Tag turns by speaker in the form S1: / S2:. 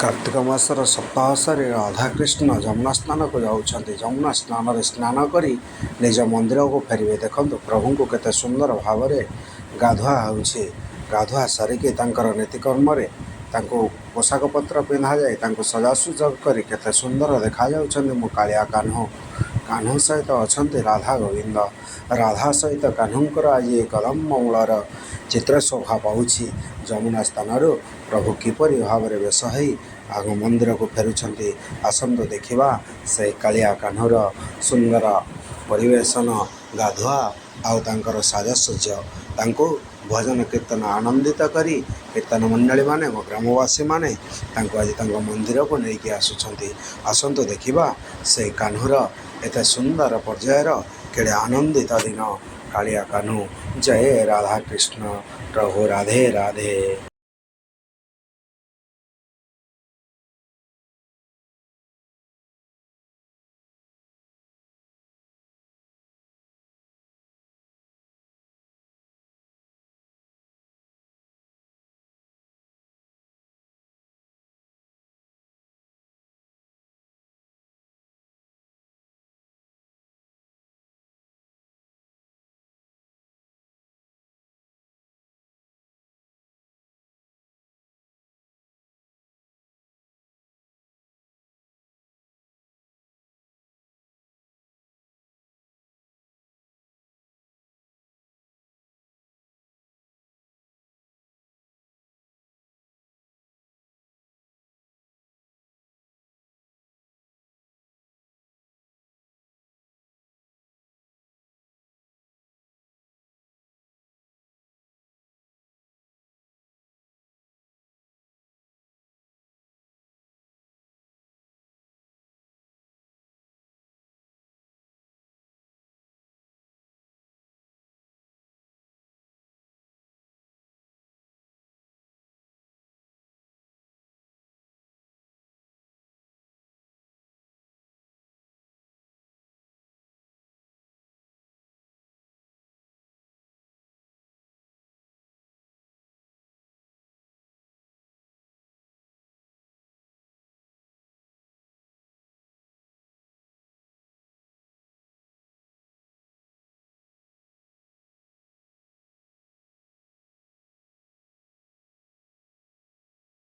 S1: कार्तिक मासर सप्ताहसरे राधाकृष्ण जमुना स्नान को जाउछन्ति। जमुना स्नान स्नान करी निज मंदिर को फेरबे। देखंतु प्रभु को केते सुंदर भाव में गाधुआ होउछे। गाधुआ सारिके तांकर नीतिकर्म रे तांको पोशाक पत्र पिंधा जाए, तांको सजासुजा करी केते सुंदर देखा जाउछन्ति। मो कालिया कान्हो कान्हो सहित अछन्ति राधा गोविंद। राधा सहित कान्हुंकर आज कदम मूलर चित्र शोभा पाउछि। जमुना स्थान प्रभु किपरि भाव में बेश हो आग मंदिर को फेरुछन्ति। आसंतु देखिबा से कालिया कान्होर सुंदर परिवेशन, गाधुआ आउ तांकर साजसज्ज, तांको भजन कीर्तन आनंदित करी कीर्तन मंडली माने ग्रामवासी माने तांको आज तांको मंदिर को लेकिन आसुछन्ति। आसंतु देखिबा से कान्होर एते सुंदर पर्यायर केड़े आनंदित दिन। कालिया कान्हू जय राधा कृष्ण। प्रभु राधे राधे।